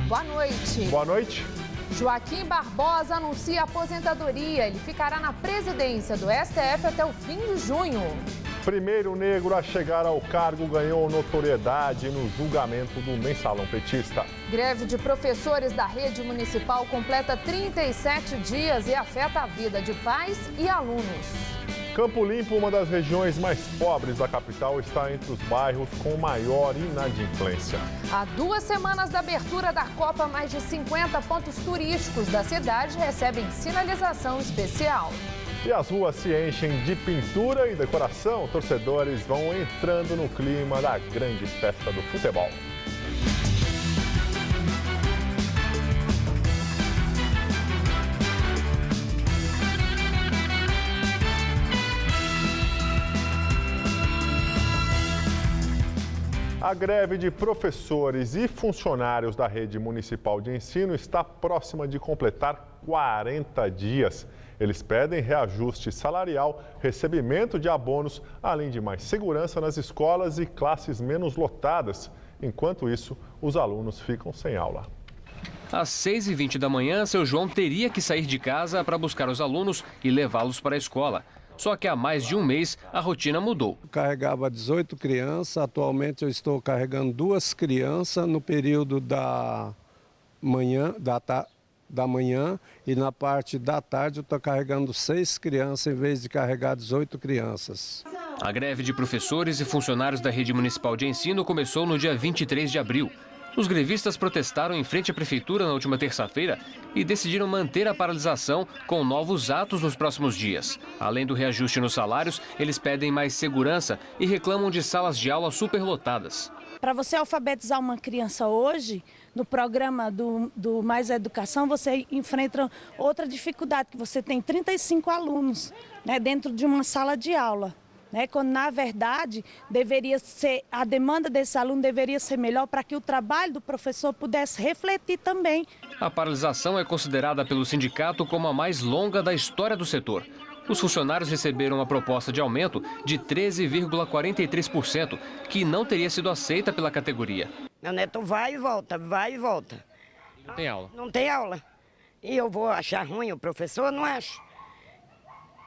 Boa noite. Boa noite. Joaquim Barbosa anuncia aposentadoria. Ele ficará na presidência do STF até o fim de junho. Primeiro negro a chegar ao cargo ganhou notoriedade no julgamento do mensalão petista. Greve de professores da rede municipal completa 37 dias e afeta a vida de pais e alunos. Campo Limpo, uma das regiões mais pobres da capital, está entre os bairros com maior inadimplência. Há 2 semanas da abertura da Copa, mais de 50 pontos turísticos da cidade recebem sinalização especial. E as ruas se enchem de pintura e decoração. Torcedores vão entrando no clima da grande festa do futebol. A greve de professores e funcionários da rede municipal de ensino está próxima de completar 40 dias. Eles pedem reajuste salarial, recebimento de abonos, além de mais segurança nas escolas e classes menos lotadas. Enquanto isso, os alunos ficam sem aula. Às 6h20 da manhã, seu João teria que sair de casa para buscar os alunos e levá-los para a escola. Só que há mais de um mês, a rotina mudou. Carregava 18 crianças, atualmente eu estou carregando 2 crianças no período da manhã, e na parte da tarde eu estou carregando 6 crianças em vez de carregar 18 crianças. A greve de professores e funcionários da rede municipal de ensino começou no dia 23 de abril. Os grevistas protestaram em frente à prefeitura na última terça-feira e decidiram manter a paralisação com novos atos nos próximos dias. Além do reajuste nos salários, eles pedem mais segurança e reclamam de salas de aula superlotadas. Para você alfabetizar uma criança hoje, no programa do Mais Educação, você enfrenta outra dificuldade, que você tem 35 alunos, né, dentro de uma sala de aula. Quando, na verdade, a demanda desse aluno deveria ser melhor para que o trabalho do professor pudesse refletir também. A paralisação é considerada pelo sindicato como a mais longa da história do setor. Os funcionários receberam uma proposta de aumento de 13,43%, que não teria sido aceita pela categoria. Meu neto vai e volta, vai e volta. Não tem aula? Não tem aula. E eu vou achar ruim o professor? Não acho.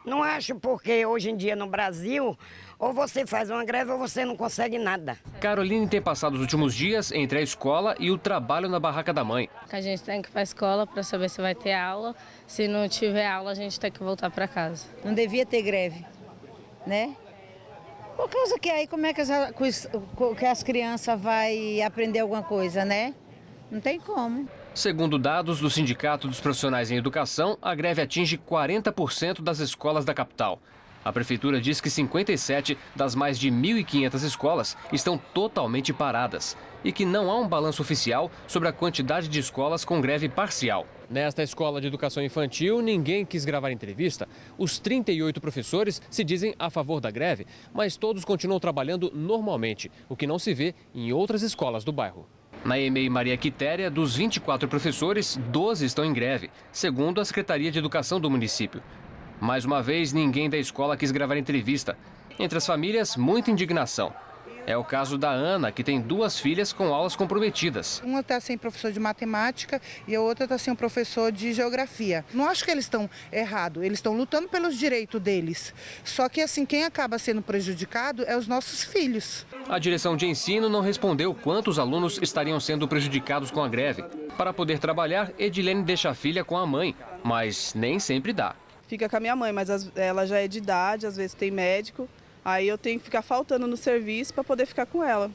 Não acho, porque hoje em dia no Brasil, ou você faz uma greve ou você não consegue nada. Caroline tem passado os últimos dias entre a escola e o trabalho na barraca da mãe. A gente tem que ir para a escola para saber se vai ter aula. Se não tiver aula, a gente tem que voltar para casa. Não devia ter greve, né? Por causa que aí como é que as crianças vão aprender alguma coisa, né? Não tem como. Segundo dados do Sindicato dos Profissionais em Educação, a greve atinge 40% das escolas da capital. A prefeitura diz que 57 das mais de 1.500 escolas estão totalmente paradas e que não há um balanço oficial sobre a quantidade de escolas com greve parcial. Nesta escola de educação infantil, ninguém quis gravar entrevista. Os 38 professores se dizem a favor da greve, mas todos continuam trabalhando normalmente, o que não se vê em outras escolas do bairro. Na EMEI Maria Quitéria, dos 24 professores, 12 estão em greve, segundo a Secretaria de Educação do município. Mais uma vez, ninguém da escola quis gravar entrevista. Entre as famílias, muita indignação. É o caso da Ana, que tem 2 filhas com aulas comprometidas. Uma está sem professor de matemática e a outra está sem um professor de geografia. Não acho que eles estão errados, eles estão lutando pelos direitos deles. Só que assim, quem acaba sendo prejudicado é os nossos filhos. A direção de ensino não respondeu quantos alunos estariam sendo prejudicados com a greve. Para poder trabalhar, Edilene deixa a filha com a mãe, mas nem sempre dá. Fica com a minha mãe, mas ela já é de idade, às vezes tem médico. Aí eu tenho que ficar faltando no serviço para poder ficar com ela.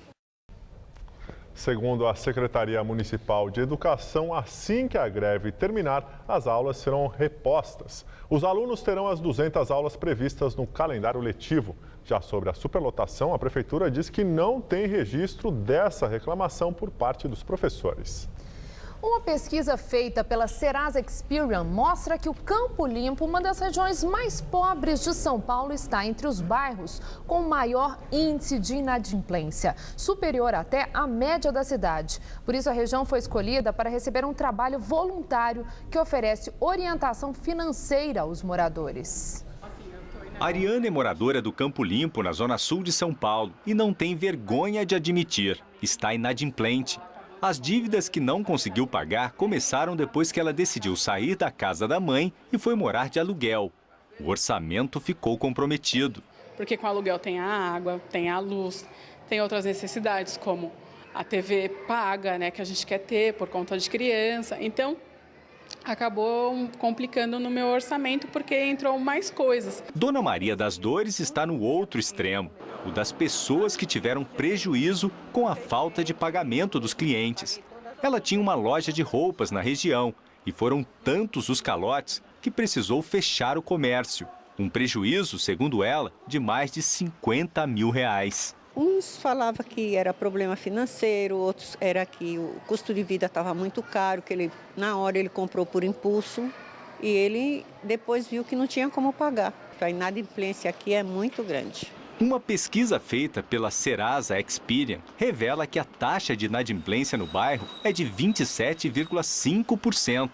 Segundo a Secretaria Municipal de Educação, assim que a greve terminar, as aulas serão repostas. Os alunos terão as 200 aulas previstas no calendário letivo. Já sobre a superlotação, a Prefeitura diz que não tem registro dessa reclamação por parte dos professores. Uma pesquisa feita pela Serasa Experian mostra que o Campo Limpo, uma das regiões mais pobres de São Paulo, está entre os bairros com maior índice de inadimplência, superior até à média da cidade. Por isso, a região foi escolhida para receber um trabalho voluntário que oferece orientação financeira aos moradores. Ariana é moradora do Campo Limpo, na zona sul de São Paulo, e não tem vergonha de admitir, está inadimplente. As dívidas que não conseguiu pagar começaram depois que ela decidiu sair da casa da mãe e foi morar de aluguel. O orçamento ficou comprometido. Porque com aluguel tem a água, tem a luz, tem outras necessidades como a TV paga, né, que a gente quer ter por conta de criança. Então, acabou complicando no meu orçamento porque entrou mais coisas. Dona Maria das Dores está no outro extremo, o das pessoas que tiveram prejuízo com a falta de pagamento dos clientes. Ela tinha uma loja de roupas na região e foram tantos os calotes que precisou fechar o comércio. Um prejuízo, segundo ela, de mais de R$50 mil. Uns falavam que era problema financeiro, outros era que o custo de vida estava muito caro, que na hora ele comprou por impulso e ele depois viu que não tinha como pagar. A inadimplência aqui é muito grande. Uma pesquisa feita pela Serasa Experian revela que a taxa de inadimplência no bairro é de 27,5%,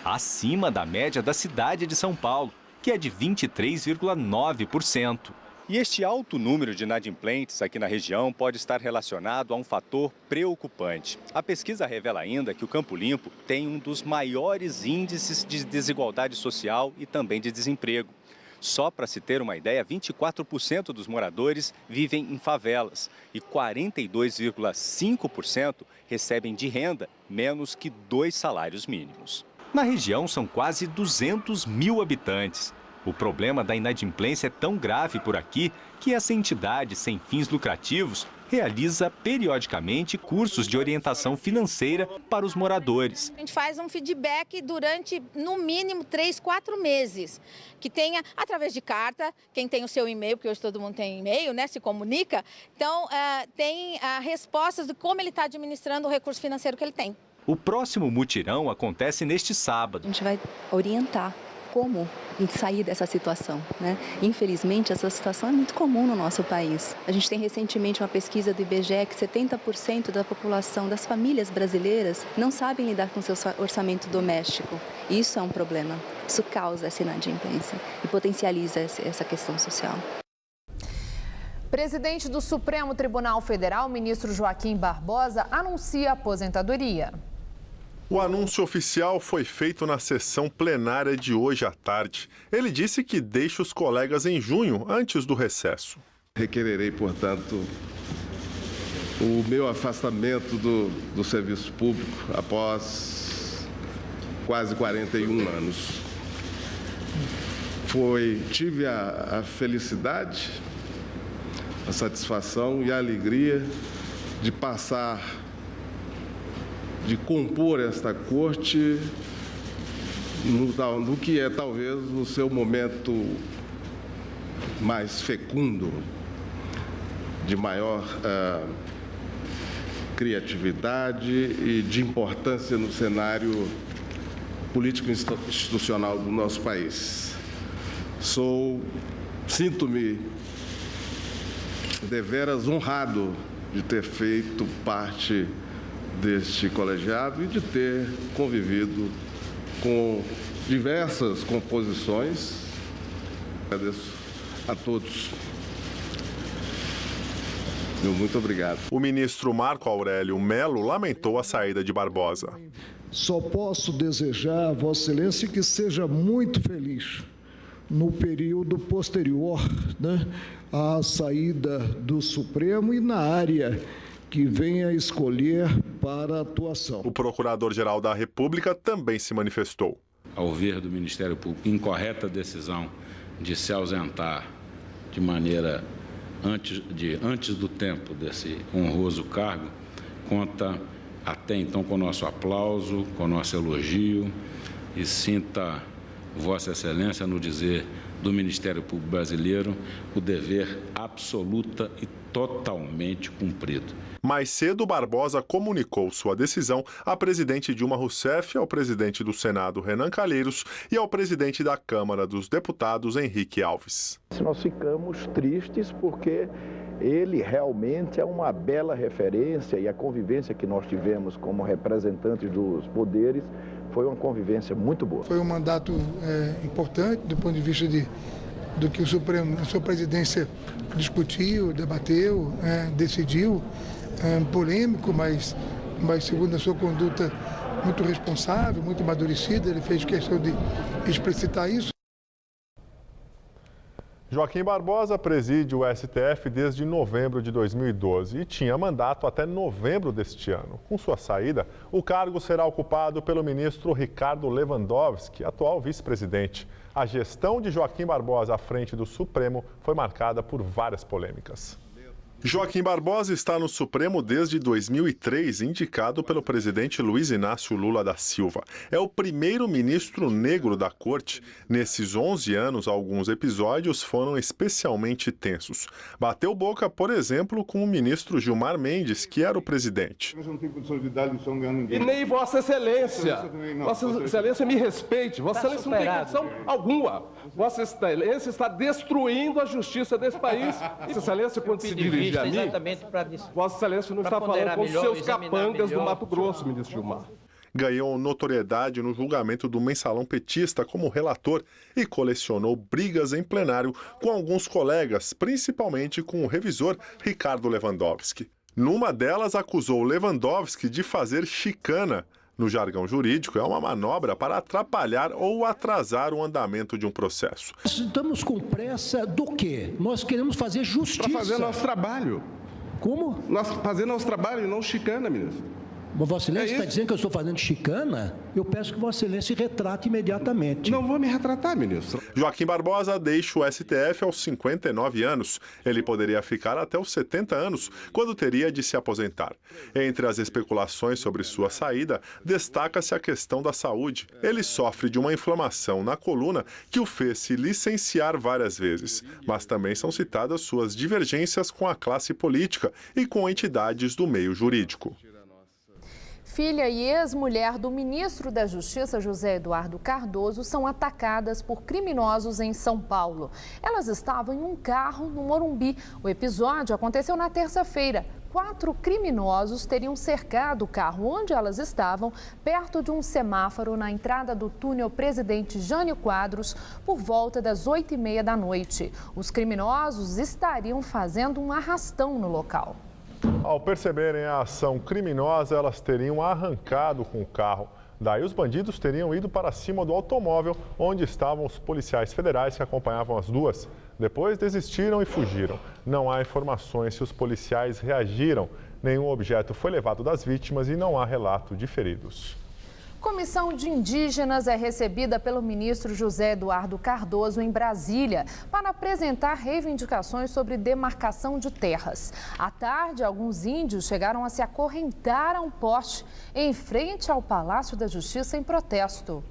acima da média da cidade de São Paulo, que é de 23,9%. E este alto número de inadimplentes aqui na região pode estar relacionado a um fator preocupante. A pesquisa revela ainda que o Campo Limpo tem um dos maiores índices de desigualdade social e também de desemprego. Só para se ter uma ideia, 24% dos moradores vivem em favelas e 42,5% recebem de renda menos que 2 salários mínimos. Na região são quase 200 mil habitantes. O problema da inadimplência é tão grave por aqui que essa entidade sem fins lucrativos realiza periodicamente cursos de orientação financeira para os moradores. A gente faz um feedback durante, no mínimo, 3, 4 meses. Que tenha, através de carta, quem tem o seu e-mail, porque hoje todo mundo tem e-mail, né, se comunica. Então, tem respostas de como ele está administrando o recurso financeiro que ele tem. O próximo mutirão acontece neste sábado. A gente vai orientar como sair dessa situação, né? Infelizmente, essa situação é muito comum no nosso país. A gente tem recentemente uma pesquisa do IBGE que 70% da população, das famílias brasileiras, não sabem lidar com seu orçamento doméstico. Isso é um problema. Isso causa essa inadimplência e potencializa essa questão social. Presidente do Supremo Tribunal Federal, ministro Joaquim Barbosa, anuncia a aposentadoria. O anúncio oficial foi feito na sessão plenária de hoje à tarde. Ele disse que deixa os colegas em junho, antes do recesso. Requererei, portanto, o meu afastamento do serviço público após quase 41 anos. Tive a felicidade, a satisfação e a alegria de compor esta corte no que é talvez o seu momento mais fecundo, de maior criatividade e de importância no cenário político-institucional do nosso país. Sinto-me deveras honrado de ter feito parte deste colegiado e de ter convivido com diversas composições. Agradeço a todos. Meu muito obrigado. O ministro Marco Aurélio Mello lamentou a saída de Barbosa. Só posso desejar a Vossa Excelência que seja muito feliz no período posterior, né, à saída do Supremo e na área que venha escolher para a atuação. O Procurador-Geral da República também se manifestou. Ao ver do Ministério Público incorreta decisão de se ausentar de maneira antes do tempo desse honroso cargo, conta até então com o nosso aplauso, com o nosso elogio e sinta Vossa Excelência no dizer do Ministério Público Brasileiro o dever absoluta e totalmente cumprido. Mais cedo, Barbosa comunicou sua decisão à presidente Dilma Rousseff, ao presidente do Senado, Renan Calheiros, e ao presidente da Câmara dos Deputados, Henrique Alves. Nós ficamos tristes porque ele realmente é uma bela referência e a convivência que nós tivemos como representantes dos poderes foi uma convivência muito boa. Foi um mandato importante do ponto de vista do que o Supremo, a sua presidência discutiu, debateu, decidiu, polêmico, mas mas segundo a sua conduta muito responsável, muito amadurecida, ele fez questão de explicitar isso. Joaquim Barbosa preside o STF desde novembro de 2012 e tinha mandato até novembro deste ano. Com sua saída, o cargo será ocupado pelo ministro Ricardo Lewandowski, atual vice-presidente. A gestão de Joaquim Barbosa à frente do Supremo foi marcada por várias polêmicas. Joaquim Barbosa está no Supremo desde 2003, indicado pelo presidente Luiz Inácio Lula da Silva. É o primeiro ministro negro da corte. Nesses 11 anos, alguns episódios foram especialmente tensos. Bateu boca, por exemplo, com o ministro Gilmar Mendes, que era o presidente. E nem Vossa Excelência. Vossa Excelência me respeite. Vossa Excelência não tem condição alguma. Vossa Excelência está destruindo a justiça desse país. Vossa Excelência, quando se dirige a mim, Vossa Excelência não está falando com os seus capangas do Mato Grosso, ministro Gilmar. Ganhou notoriedade no julgamento do mensalão petista como relator e colecionou brigas em plenário com alguns colegas, principalmente com o revisor Ricardo Lewandowski. Numa delas, acusou Lewandowski de fazer chicana. No jargão jurídico, é uma manobra para atrapalhar ou atrasar o andamento de um processo. Estamos com pressa do quê? Nós queremos fazer justiça. Para fazer nosso trabalho. Como? Nós fazer nosso trabalho e não chicana, ministro. Vossa Excelência está dizendo que eu estou fazendo chicana? Eu peço que Vossa Excelência se retrate imediatamente. Não vou me retratar, ministro. Joaquim Barbosa deixa o STF aos 59 anos. Ele poderia ficar até os 70 anos, quando teria de se aposentar. Entre as especulações sobre sua saída, destaca-se a questão da saúde. Ele sofre de uma inflamação na coluna que o fez se licenciar várias vezes. Mas também são citadas suas divergências com a classe política e com entidades do meio jurídico. Filha e ex-mulher do ministro da Justiça, José Eduardo Cardoso, são atacadas por criminosos em São Paulo. Elas estavam em um carro no Morumbi. O episódio aconteceu na terça-feira. 4 criminosos teriam cercado o carro onde elas estavam, perto de um semáforo na entrada do túnel Presidente Jânio Quadros, por volta das 8h30 da noite. Os criminosos estariam fazendo um arrastão no local. Ao perceberem a ação criminosa, elas teriam arrancado com o carro. Daí os bandidos teriam ido para cima do automóvel onde estavam os policiais federais que acompanhavam as duas. Depois desistiram e fugiram. Não há informações se os policiais reagiram. Nenhum objeto foi levado das vítimas e não há relato de feridos. Comissão de Indígenas é recebida pelo ministro José Eduardo Cardoso em Brasília para apresentar reivindicações sobre demarcação de terras. À tarde, alguns índios chegaram a se acorrentar a um poste em frente ao Palácio da Justiça em protesto.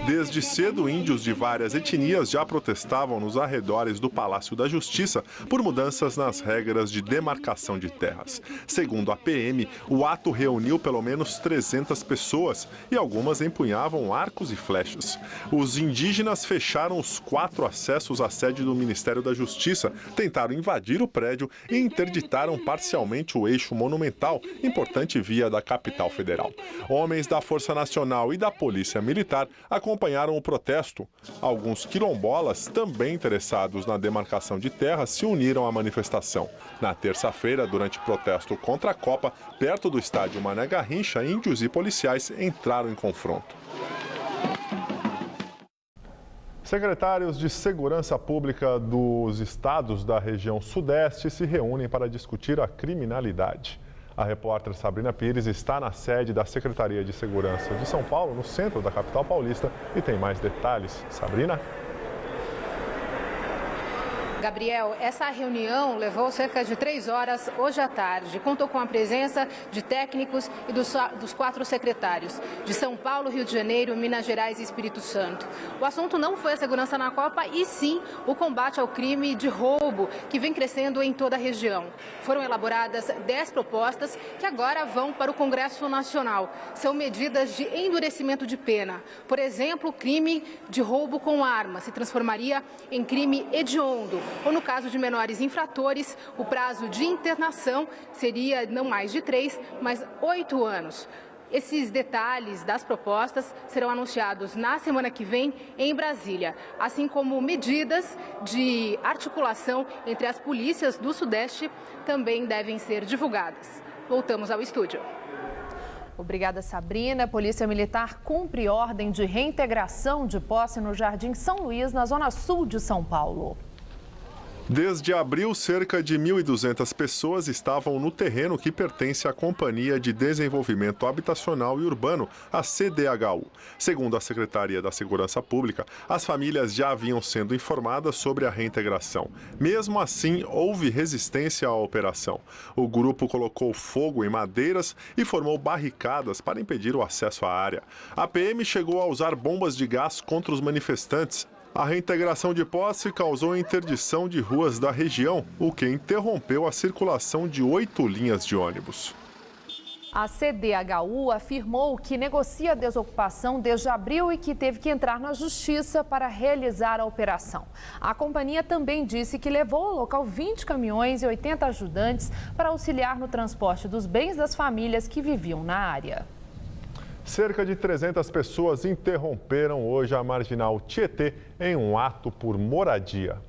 Desde cedo, índios de várias etnias já protestavam nos arredores do Palácio da Justiça por mudanças nas regras de demarcação de terras. Segundo a PM, o ato reuniu pelo menos 300 pessoas e algumas empunhavam arcos e flechas. Os indígenas fecharam os 4 acessos à sede do Ministério da Justiça, tentaram invadir o prédio e interditaram parcialmente o eixo monumental, importante via da capital federal. Homens da Força Nacional e da Polícia Militar acompanharam o protesto. Alguns quilombolas, também interessados na demarcação de terras, se uniram à manifestação. Na terça-feira, durante protesto contra a Copa, perto do estádio Mané Garrincha, índios e policiais entraram em confronto. Secretários de Segurança Pública dos estados da região Sudeste se reúnem para discutir a criminalidade. A repórter Sabrina Pires está na sede da Secretaria de Segurança de São Paulo, no centro da capital paulista, e tem mais detalhes. Sabrina? Gabriel, essa reunião levou cerca de 3 horas hoje à tarde. Contou com a presença de técnicos e dos 4 secretários de São Paulo, Rio de Janeiro, Minas Gerais e Espírito Santo. O assunto não foi a segurança na Copa, e sim o combate ao crime de roubo, que vem crescendo em toda a região. Foram elaboradas 10 propostas que agora vão para o Congresso Nacional. São medidas de endurecimento de pena. Por exemplo, o crime de roubo com arma se transformaria em crime hediondo. Ou no caso de menores infratores, o prazo de internação seria não mais de 3, mas 8 anos. Esses detalhes das propostas serão anunciados na semana que vem em Brasília, assim como medidas de articulação entre as polícias do Sudeste também devem ser divulgadas. Voltamos ao estúdio. Obrigada, Sabrina. A Polícia Militar cumpre ordem de reintegração de posse no Jardim São Luís, na zona sul de São Paulo. Desde abril, cerca de 1.200 pessoas estavam no terreno que pertence à Companhia de Desenvolvimento Habitacional e Urbano, a CDHU. Segundo a Secretaria da Segurança Pública, as famílias já haviam sendo informadas sobre a reintegração. Mesmo assim, houve resistência à operação. O grupo colocou fogo em madeiras e formou barricadas para impedir o acesso à área. A PM chegou a usar bombas de gás contra os manifestantes. A reintegração de posse causou interdição de ruas da região, o que interrompeu a circulação de 8 linhas de ônibus. A CDHU afirmou que negocia a desocupação desde abril e que teve que entrar na justiça para realizar a operação. A companhia também disse que levou ao local 20 caminhões e 80 ajudantes para auxiliar no transporte dos bens das famílias que viviam na área. Cerca de 300 pessoas interromperam hoje a Marginal Tietê em um ato por moradia.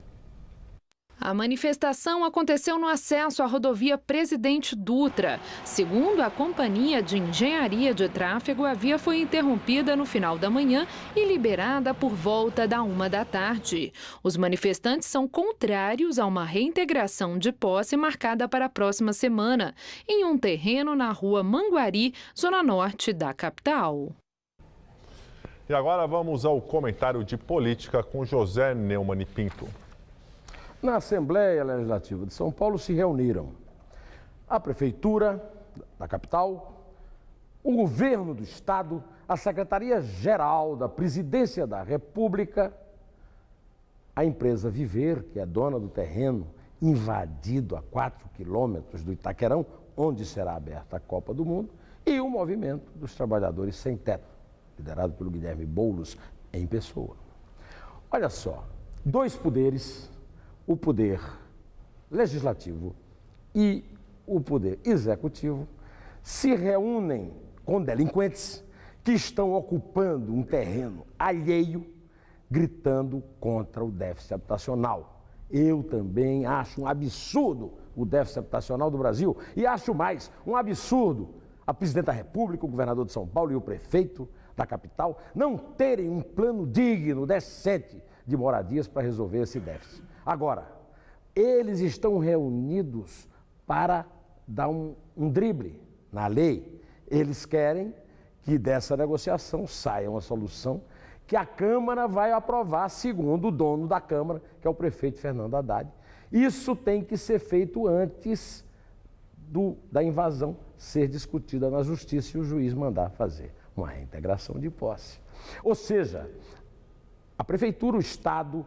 A manifestação aconteceu no acesso à rodovia Presidente Dutra. Segundo a Companhia de Engenharia de Tráfego, a via foi interrompida no final da manhã e liberada por volta da 1 da tarde. Os manifestantes são contrários a uma reintegração de posse marcada para a próxima semana, em um terreno na rua Manguari, zona norte da capital. E agora vamos ao comentário de política com José Neumann e Pinto. Na Assembleia Legislativa de São Paulo se reuniram a Prefeitura da capital, o Governo do Estado, a Secretaria-Geral da Presidência da República, a empresa Viver, que é dona do terreno invadido a 4 quilômetros do Itaquerão, onde será aberta a Copa do Mundo, e o Movimento dos Trabalhadores Sem Teto, liderado pelo Guilherme Boulos em pessoa. Olha só, 2 poderes, o poder legislativo e o poder executivo, se reúnem com delinquentes que estão ocupando um terreno alheio, gritando contra o déficit habitacional. Eu também acho um absurdo o déficit habitacional do Brasil e acho mais um absurdo a presidente da República, o governador de São Paulo e o prefeito da capital não terem um plano digno, decente de moradias para resolver esse déficit. Agora, eles estão reunidos para dar um drible na lei. Eles querem que dessa negociação saia uma solução que a Câmara vai aprovar, segundo o dono da Câmara, que é o prefeito Fernando Haddad. Isso tem que ser feito antes da invasão ser discutida na Justiça e o juiz mandar fazer uma reintegração de posse. Ou seja, a Prefeitura, o Estado,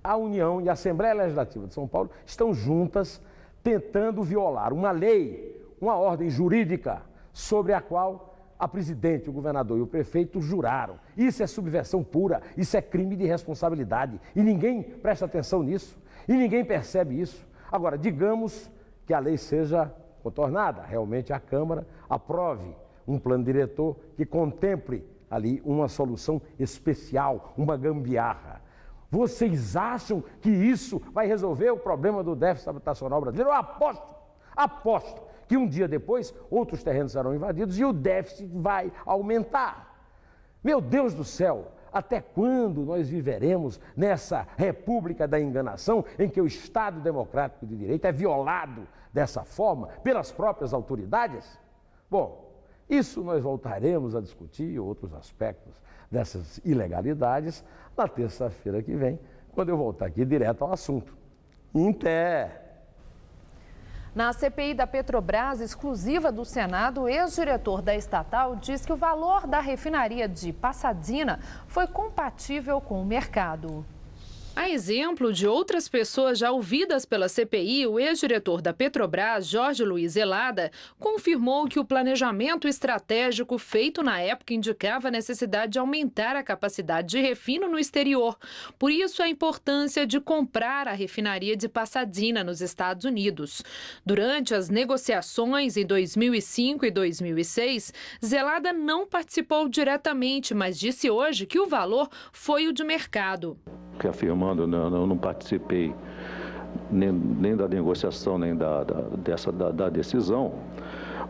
a União e a Assembleia Legislativa de São Paulo estão juntas tentando violar uma lei, uma ordem jurídica sobre a qual a presidente, o governador e o prefeito juraram. Isso é subversão pura, isso é crime de responsabilidade e ninguém presta atenção nisso e ninguém percebe isso. Agora, digamos que a lei seja contornada, realmente a Câmara aprove um plano diretor que contemple ali uma solução especial, uma gambiarra. Vocês acham que isso vai resolver o problema do déficit habitacional brasileiro? Eu aposto que um dia depois outros terrenos serão invadidos e o déficit vai aumentar. Meu Deus do céu, até quando nós viveremos nessa república da enganação em que o Estado democrático de direito é violado dessa forma pelas próprias autoridades? Bom, isso nós voltaremos a discutir, outros aspectos dessas ilegalidades, na terça-feira que vem, quando eu voltar aqui direto ao assunto. Na CPI da Petrobras, exclusiva do Senado, o ex-diretor da estatal diz que o valor da refinaria de Pasadena foi compatível com o mercado. A exemplo de outras pessoas já ouvidas pela CPI, o ex-diretor da Petrobras, Jorge Luiz Zelada, confirmou que o planejamento estratégico feito na época indicava a necessidade de aumentar a capacidade de refino no exterior. Por isso, a importância de comprar a refinaria de Pasadena, nos Estados Unidos. Durante as negociações em 2005 e 2006, Zelada não participou diretamente, mas disse hoje que o valor foi o de mercado. Reafirmando, eu não participei nem da negociação, nem da decisão,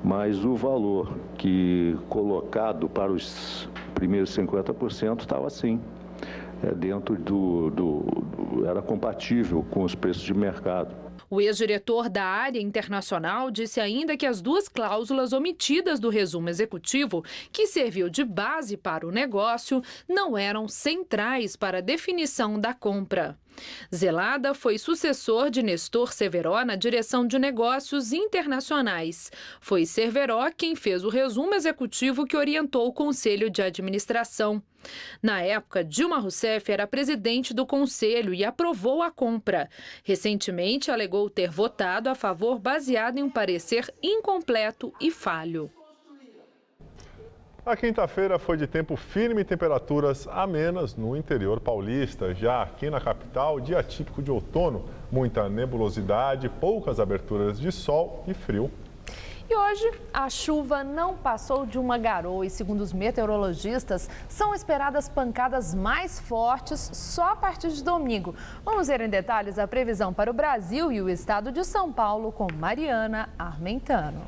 mas o valor que colocado para os primeiros 50% estava assim, dentro era compatível com os preços de mercado. O ex-diretor da área internacional disse ainda que as duas cláusulas omitidas do resumo executivo, que serviu de base para o negócio, não eram centrais para a definição da compra. Zelada foi sucessor de Nestor Cerveró na direção de negócios internacionais. Foi Cerveró quem fez o resumo executivo que orientou o Conselho de Administração. Na época, Dilma Rousseff era presidente do Conselho e aprovou a compra. Recentemente, alegou ter votado a favor baseado em um parecer incompleto e falho. A quinta-feira foi de tempo firme e temperaturas amenas no interior paulista. Já aqui na capital, dia típico de outono, muita nebulosidade, poucas aberturas de sol e frio. E hoje, a chuva não passou de uma garoa e, segundo os meteorologistas, são esperadas pancadas mais fortes só a partir de domingo. Vamos ver em detalhes a previsão para o Brasil e o estado de São Paulo com Mariana Armentano.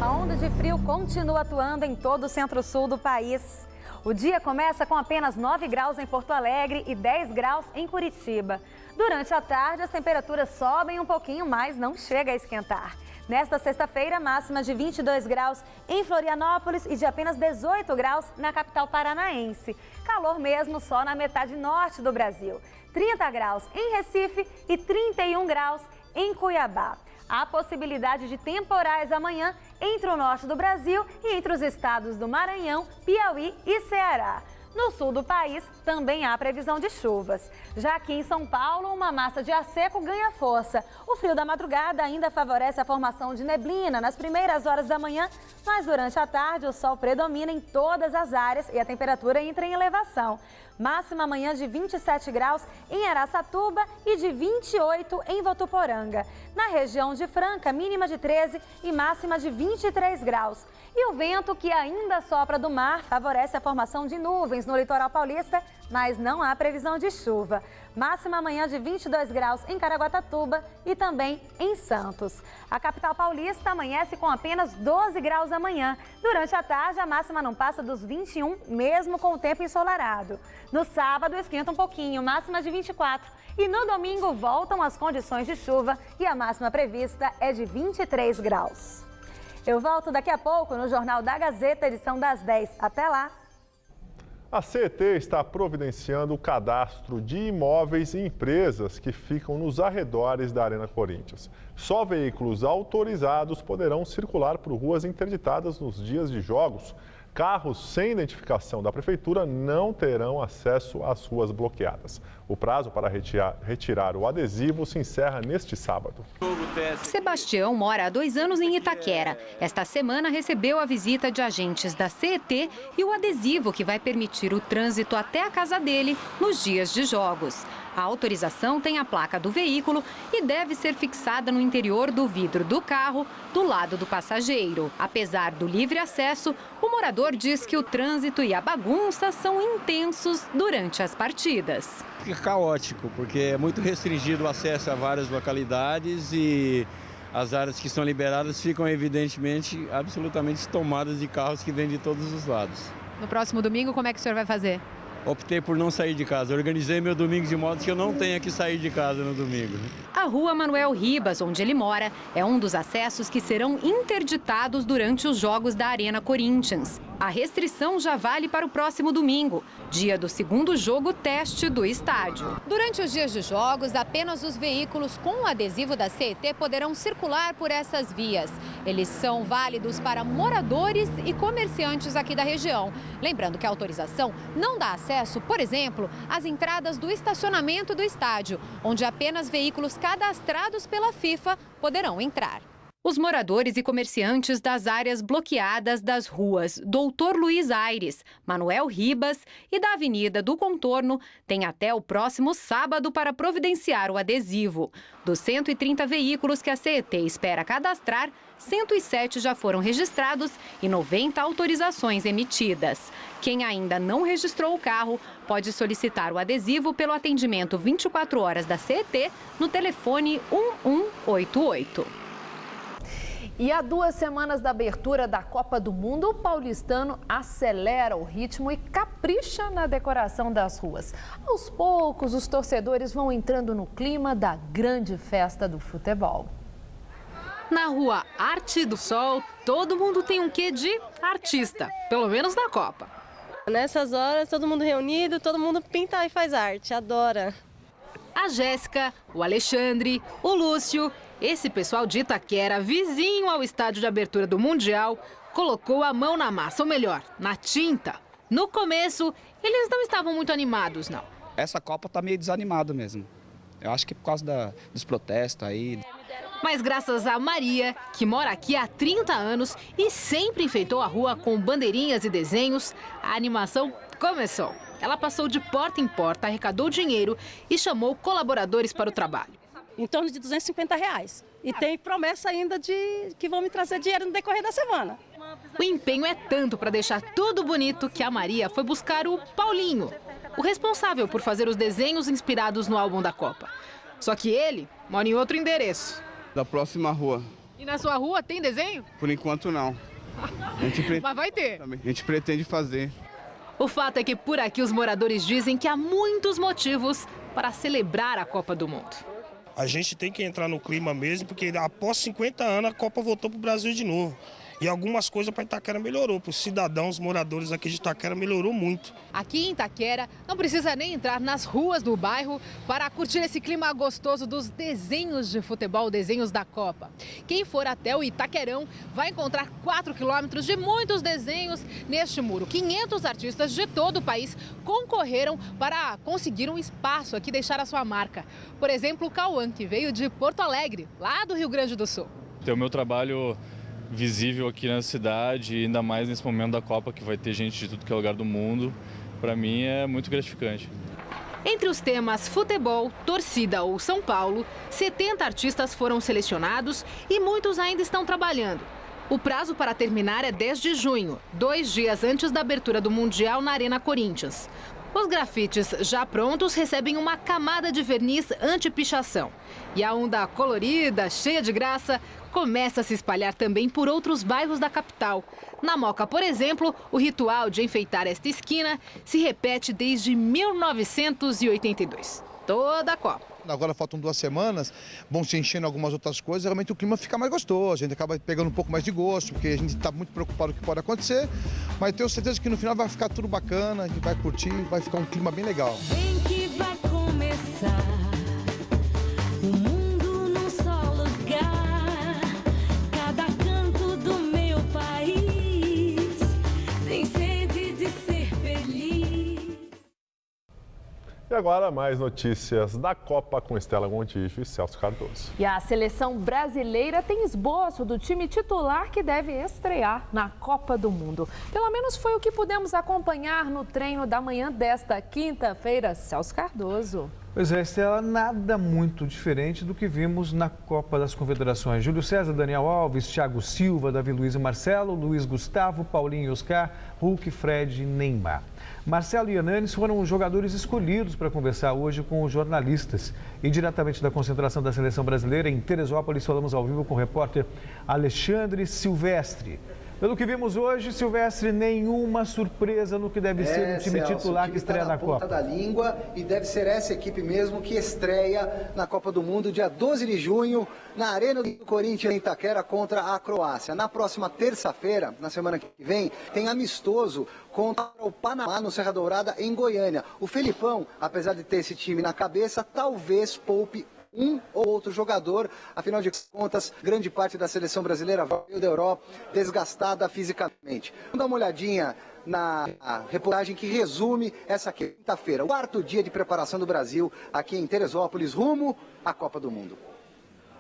A onda de frio continua atuando em todo o centro-sul do país. O dia começa com apenas 9 graus em Porto Alegre e 10 graus em Curitiba. Durante a tarde, as temperaturas sobem um pouquinho, mas não chega a esquentar. Nesta sexta-feira, máxima de 22 graus em Florianópolis e de apenas 18 graus na capital paranaense. Calor mesmo só na metade norte do Brasil. 30 graus em Recife e 31 graus em Cuiabá. Há possibilidade de temporais amanhã entre o norte do Brasil e entre os estados do Maranhão, Piauí e Ceará. No sul do país também há previsão de chuvas. Já aqui em São Paulo, uma massa de ar seco ganha força. O frio da madrugada ainda favorece a formação de neblina nas primeiras horas da manhã, mas durante a tarde o sol predomina em todas as áreas e a temperatura entra em elevação. Máxima amanhã de 27 graus em Araçatuba e de 28 em Votuporanga. Na região de Franca, mínima de 13 e máxima de 23 graus. E o vento que ainda sopra do mar favorece a formação de nuvens no litoral paulista, mas não há previsão de chuva. Máxima amanhã de 22 graus em Caraguatatuba e também em Santos. A capital paulista amanhece com apenas 12 graus amanhã. Durante a tarde, a máxima não passa dos 21, mesmo com o tempo ensolarado. No sábado, esquenta um pouquinho, máxima de 24. E no domingo, voltam as condições de chuva e a máxima prevista é de 23 graus. Eu volto daqui a pouco no Jornal da Gazeta, edição das 10. Até lá! A CET está providenciando o cadastro de imóveis e empresas que ficam nos arredores da Arena Corinthians. Só veículos autorizados poderão circular por ruas interditadas nos dias de jogos. Carros sem identificação da Prefeitura não terão acesso às ruas bloqueadas. O prazo para retirar o adesivo se encerra neste sábado. Sebastião mora há 2 anos em Itaquera. Esta semana recebeu a visita de agentes da CET e o adesivo que vai permitir o trânsito até a casa dele nos dias de jogos. A autorização tem a placa do veículo e deve ser fixada no interior do vidro do carro, do lado do passageiro. Apesar do livre acesso, o morador diz que o trânsito e a bagunça são intensos durante as partidas. Fica caótico, porque é muito restringido o acesso a várias localidades e as áreas que são liberadas ficam evidentemente absolutamente tomadas de carros que vêm de todos os lados. No próximo domingo, como é que o senhor vai fazer? Optei por não sair de casa. Organizei meu domingo de modo que eu não tenha que sair de casa no domingo. A rua Manuel Ribas, onde ele mora, é um dos acessos que serão interditados durante os jogos da Arena Corinthians. A restrição já vale para o próximo domingo, dia do segundo jogo teste do estádio. Durante os dias de jogos, apenas os veículos com o adesivo da CET poderão circular por essas vias. Eles são válidos para moradores e comerciantes aqui da região. Lembrando que a autorização não dá acesso, por exemplo, às entradas do estacionamento do estádio, onde apenas veículos cadastrados pela FIFA poderão entrar. Os moradores e comerciantes das áreas bloqueadas das ruas Doutor Luiz Aires, Manuel Ribas e da Avenida do Contorno têm até o próximo sábado para providenciar o adesivo. Dos 130 veículos que a CET espera cadastrar, 107 já foram registrados e 90 autorizações emitidas. Quem ainda não registrou o carro pode solicitar o adesivo pelo atendimento 24 horas da CET no telefone 1188. E há 2 semanas da abertura da Copa do Mundo, o paulistano acelera o ritmo e capricha na decoração das ruas. Aos poucos, os torcedores vão entrando no clima da grande festa do futebol. Na rua Arte do Sol, todo mundo tem um quê de artista, pelo menos na Copa. Nessas horas, todo mundo reunido, todo mundo pinta e faz arte, adora. A Jéssica, o Alexandre, o Lúcio, esse pessoal de Itaquera, vizinho ao estádio de abertura do Mundial, colocou a mão na massa, ou melhor, na tinta. No começo, eles não estavam muito animados, não. Essa Copa tá meio desanimado mesmo. Eu acho que por causa dos protestos aí. Mas graças a Maria, que mora aqui há 30 anos e sempre enfeitou a rua com bandeirinhas e desenhos, a animação começou. Ela passou de porta em porta, arrecadou dinheiro e chamou colaboradores para o trabalho. Em torno de R$250. E tem promessa ainda de que vão me trazer dinheiro no decorrer da semana. O empenho é tanto para deixar tudo bonito que a Maria foi buscar o Paulinho, o responsável por fazer os desenhos inspirados no álbum da Copa. Só que ele mora em outro endereço. Da próxima rua. E na sua rua tem desenho? Por enquanto não. Mas vai ter. A gente pretende fazer. O fato é que por aqui os moradores dizem que há muitos motivos para celebrar a Copa do Mundo. A gente tem que entrar no clima mesmo, porque após 50 anos a Copa voltou para o Brasil de novo. E algumas coisas para Itaquera melhorou, para os cidadãos, moradores aqui de Itaquera melhorou muito. Aqui em Itaquera não precisa nem entrar nas ruas do bairro para curtir esse clima gostoso dos desenhos de futebol, desenhos da Copa. Quem for até o Itaquerão vai encontrar 4 quilômetros de muitos desenhos neste muro. 500 artistas de todo o país concorreram para conseguir um espaço aqui, deixar a sua marca. Por exemplo, o Cauã, que veio de Porto Alegre, lá do Rio Grande do Sul. Tem o meu trabalho visível aqui na cidade, ainda mais nesse momento da Copa, que vai ter gente de tudo que é lugar do mundo. Para mim é muito gratificante. Entre os temas futebol, torcida ou São Paulo, 70 artistas foram selecionados e muitos ainda estão trabalhando. O prazo para terminar é 10 de junho, 2 dias antes da abertura do Mundial na Arena Corinthians. Os grafites já prontos recebem uma camada de verniz anti-pichação. E a onda colorida, cheia de graça, começa a se espalhar também por outros bairros da capital. Na Moca, por exemplo, o ritual de enfeitar esta esquina se repete desde 1982. Toda a Copa. Agora faltam 2 semanas, vão se enchendo algumas outras coisas, realmente o clima fica mais gostoso, a gente acaba pegando um pouco mais de gosto, porque a gente está muito preocupado com o que pode acontecer, mas tenho certeza que no final vai ficar tudo bacana, a gente vai curtir, vai ficar um clima bem legal. Vem que vai começar, o mundo num só lugar, cada canto do meu país tem sede de ser feliz. E agora mais notícias da Copa com Estela Gontijo e Celso Cardoso. E a seleção brasileira tem esboço do time titular que deve estrear na Copa do Mundo. Pelo menos foi o que pudemos acompanhar no treino da manhã desta quinta-feira. Celso Cardoso. Pois é, Estela, nada muito diferente do que vimos na Copa das Confederações. Júlio César, Daniel Alves, Thiago Silva, Davi Luiz e Marcelo, Luiz Gustavo, Paulinho e Oscar, Hulk, Fred e Neymar. Marcelo e Hernanes foram os jogadores escolhidos para conversar hoje com os jornalistas. E diretamente da concentração da Seleção Brasileira em Teresópolis, falamos ao vivo com o repórter Alexandre Silvestre. Pelo que vimos hoje, Silvestre, nenhuma surpresa no que deve ser um time titular que estreia na Copa. Ponta da língua e deve ser essa equipe mesmo que estreia na Copa do Mundo dia 12 de junho na Arena do Corinthians em Itaquera contra a Croácia. Na próxima terça-feira, na semana que vem, tem amistoso contra o Panamá no Serra Dourada em Goiânia. O Felipão, apesar de ter esse time na cabeça, talvez poupe um ou outro jogador, afinal de contas, grande parte da seleção brasileira veio da Europa desgastada fisicamente. Vamos dar uma olhadinha na reportagem que resume essa quinta-feira, o 4º dia de preparação do Brasil aqui em Teresópolis, rumo à Copa do Mundo.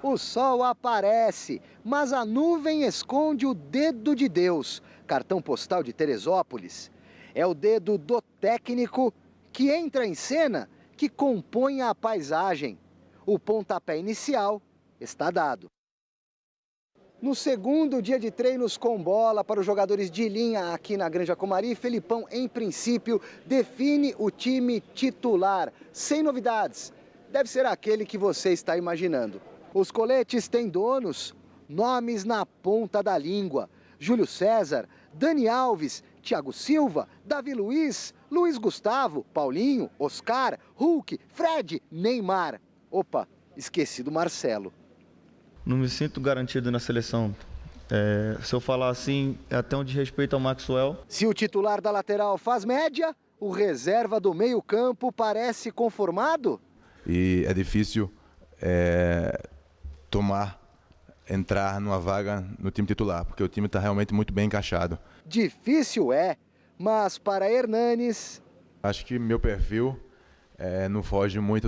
O sol aparece, mas a nuvem esconde o dedo de Deus. Cartão postal de Teresópolis. É o dedo do técnico que entra em cena, que compõe a paisagem. O pontapé inicial está dado. No segundo dia de treinos com bola para os jogadores de linha aqui na Granja Comari, Felipão, em princípio, define o time titular. Sem novidades. Deve ser aquele que você está imaginando. Os coletes têm donos, nomes na ponta da língua. Júlio César, Dani Alves, Thiago Silva, Davi Luiz, Luiz Gustavo, Paulinho, Oscar, Hulk, Fred, Neymar. Opa, esqueci do Marcelo. Não me sinto garantido na seleção. Se eu falar assim, é até um desrespeito ao Maxwell. Se o titular da lateral faz média, o reserva do meio-campo parece conformado? E é difícil entrar numa vaga no time titular, porque o time está realmente muito bem encaixado. Difícil mas para Hernanes... Acho que meu perfil não foge muito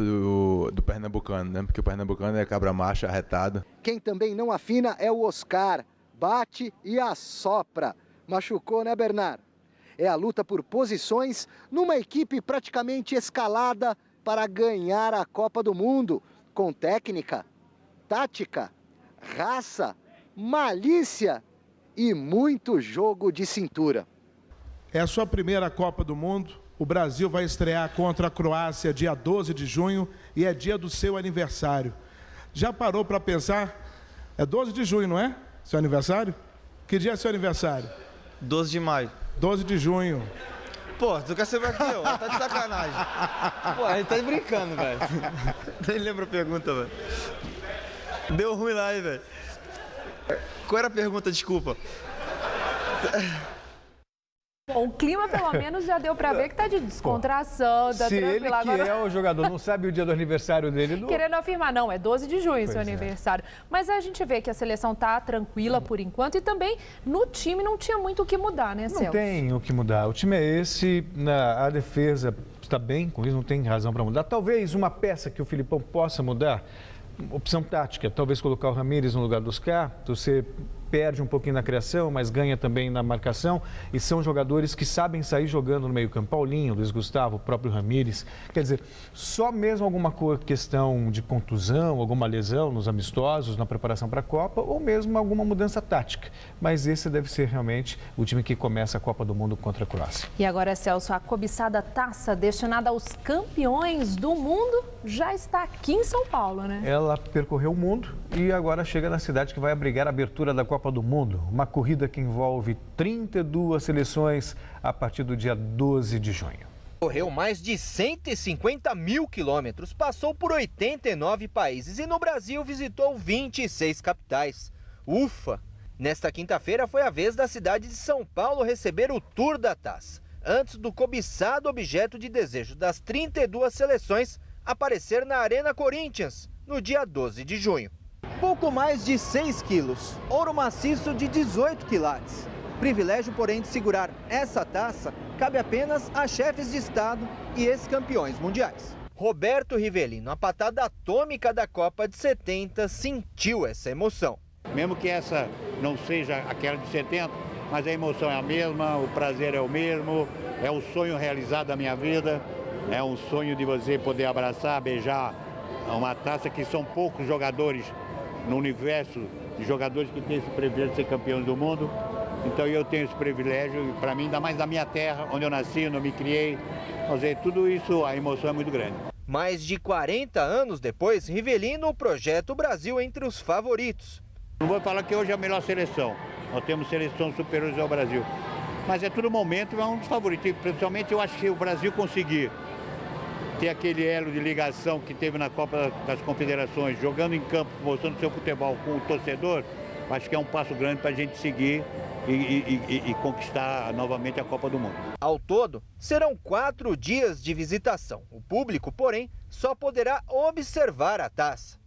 do pernambucano, né? Porque o pernambucano é cabra-macho, arretado. Quem também não afina é o Oscar. Bate e assopra. Machucou, né, Bernard? É a luta por posições numa equipe praticamente escalada para ganhar a Copa do Mundo, com técnica, tática, raça, malícia e muito jogo de cintura. É a sua primeira Copa do Mundo. O Brasil vai estrear contra a Croácia dia 12 de junho e é dia do seu aniversário. Já parou para pensar? É 12 de junho, não é? Seu aniversário? Que dia é seu aniversário? 12 de maio. 12 de junho. Pô, tu quer ser mais que eu? Tá de sacanagem. Pô, a gente tá brincando, velho. Nem lembro a pergunta, velho. Deu ruim lá, hein, velho. Qual era a pergunta? Desculpa. Bom, o clima, pelo menos, já deu pra ver que tá de descontração, tá se tranquilo. ele que agora... é o jogador não sabe o dia do aniversário dele... Querendo afirmar, não, é 12 de junho seu é. aniversário. Mas a gente vê que a seleção tá tranquila por enquanto e também no time não tinha muito o que mudar, né, Celso? Não tem o que mudar. O time é esse, a defesa está bem com isso, não tem razão para mudar. Talvez uma peça que o Filipão possa mudar, opção tática, talvez colocar o Ramires no lugar do Oscar, você perde um pouquinho na criação, mas ganha também na marcação, e são jogadores que sabem sair jogando no meio-campo. Paulinho, Luiz Gustavo, o próprio Ramires. Quer dizer, só mesmo alguma questão de contusão, alguma lesão nos amistosos, na preparação para a Copa, ou mesmo alguma mudança tática. Mas esse deve ser realmente o time que começa a Copa do Mundo contra a Croácia. E agora, Celso, a cobiçada taça destinada aos campeões do mundo já está aqui em São Paulo, né? Ela percorreu o mundo e agora chega na cidade que vai abrigar a abertura da Copa do Mundo. Uma corrida que envolve 32 seleções a partir do dia 12 de junho. Correu mais de 150 mil quilômetros, passou por 89 países e no Brasil visitou 26 capitais. Ufa! Nesta quinta-feira foi a vez da cidade de São Paulo receber o Tour da Taça, antes do cobiçado objeto de desejo das 32 seleções aparecer na Arena Corinthians, no dia 12 de junho. Pouco mais de 6 quilos, ouro maciço de 18 quilates. Privilégio, porém, de segurar essa taça cabe apenas a chefes de Estado e ex-campeões mundiais. Roberto Rivelino, a patada atômica da Copa de 70, sentiu essa emoção. Mesmo que essa não seja aquela de 70, mas a emoção é a mesma, o prazer é o mesmo, é o sonho realizado da minha vida, é um sonho de você poder abraçar, beijar uma taça que são poucos jogadores no universo de jogadores que têm esse privilégio de ser campeões do mundo. Então eu tenho esse privilégio, para mim, ainda mais da minha terra, onde eu nasci, onde eu me criei. Fazer tudo isso, a emoção é muito grande. Mais de 40 anos depois, Rivelino projeta o Brasil entre os favoritos. Não vou falar que hoje é a melhor seleção, nós temos seleções superiores ao Brasil. Mas é todo momento, é um dos favoritos. Principalmente eu acho que o Brasil conseguir ter aquele elo de ligação que teve na Copa das Confederações, jogando em campo, mostrando seu futebol com o torcedor, acho que é um passo grande para a gente seguir e conquistar novamente a Copa do Mundo. Ao todo, serão 4 dias de visitação. O público, porém, só poderá observar a taça.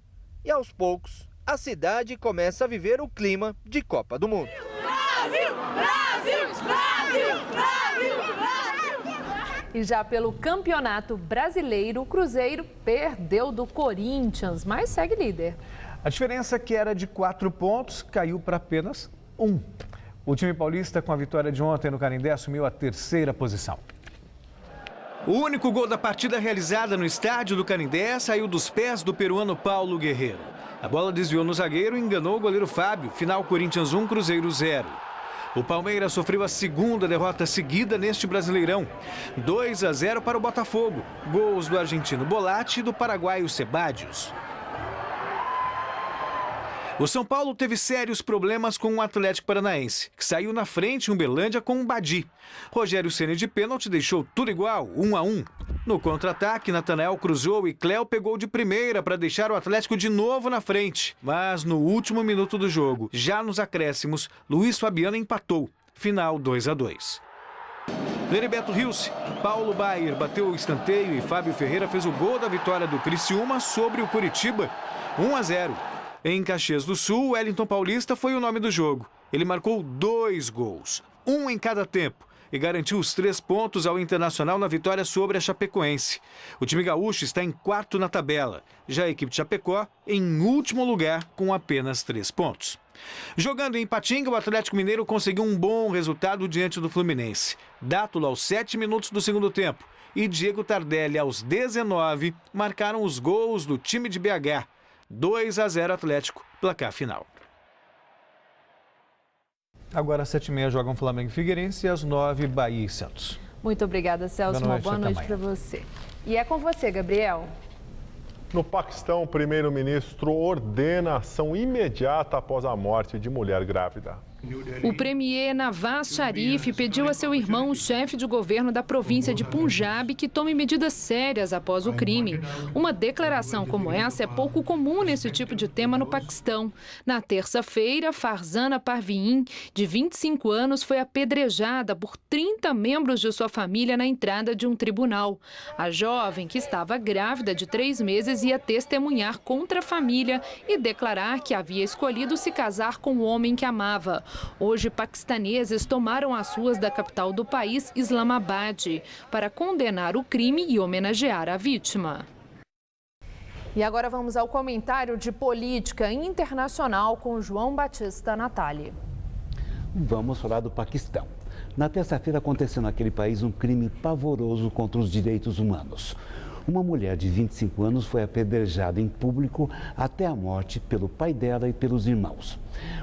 E aos poucos, a cidade começa a viver o clima de Copa do Mundo. Brasil! Brasil! Brasil! Brasil! Brasil! E já pelo Campeonato Brasileiro, o Cruzeiro perdeu do Corinthians, mas segue líder. A diferença, que era de 4 pontos, caiu para apenas 1. O time paulista, com a vitória de ontem no Canindé, assumiu a 3ª posição. O único gol da partida realizada no estádio do Canindé saiu dos pés do peruano Paulo Guerreiro. A bola desviou no zagueiro e enganou o goleiro Fábio. Final Corinthians 1, Cruzeiro 0. O Palmeiras sofreu a 2ª derrota seguida neste Brasileirão. 2-0 para o Botafogo. Gols do argentino Bolatti e do paraguaio Sebadios. O São Paulo teve sérios problemas com o Atlético Paranaense, que saiu na frente em Uberlândia com um Badi. Rogério Ceni de pênalti deixou tudo igual, 1-1. No contra-ataque, Natanael cruzou e Cléo pegou de primeira para deixar o Atlético de novo na frente. Mas no último minuto do jogo, já nos acréscimos, Luiz Fabiano empatou. Final 2-2. No Heriberto Rilse, Paulo Baier bateu o escanteio e Fábio Ferreira fez o gol da vitória do Criciúma sobre o Curitiba, 1-0. Em Caxias do Sul, Wellington Paulista foi o nome do jogo. Ele marcou 2 gols, 1 em cada tempo, e garantiu os 3 pontos ao Internacional na vitória sobre a Chapecoense. O time gaúcho está em 4º na tabela, já a equipe de Chapecó em último lugar com apenas 3 pontos. Jogando em Ipatinga, o Atlético Mineiro conseguiu um bom resultado diante do Fluminense. Dátulo aos 7 minutos do segundo tempo e Diego Tardelli aos 19 marcaram os gols do time de BH. 2-0 Atlético, placar final. Agora às 7h30 jogam Flamengo e Figueirense e às 9h Bahia e Santos. Muito obrigada, Celso. Uma boa noite para você. E é com você, Gabriel. No Paquistão, o primeiro-ministro ordena ação imediata após a morte de mulher grávida. O premier Nawaz Sharif pediu a seu irmão, chefe de governo da província de Punjab, que tome medidas sérias após o crime. Uma declaração como essa é pouco comum nesse tipo de tema no Paquistão. Na terça-feira, Farzana Parveen, de 25 anos, foi apedrejada por 30 membros de sua família na entrada de um tribunal. A jovem, que estava grávida de 3 meses, ia testemunhar contra a família e declarar que havia escolhido se casar com o homem que amava. Hoje, paquistaneses tomaram as ruas da capital do país, Islamabad, para condenar o crime e homenagear a vítima. E agora vamos ao comentário de política internacional com João Batista Natali. Vamos falar do Paquistão. Na terça-feira aconteceu naquele país um crime pavoroso contra os direitos humanos. Uma mulher de 25 anos foi apedrejada em público até a morte pelo pai dela e pelos irmãos.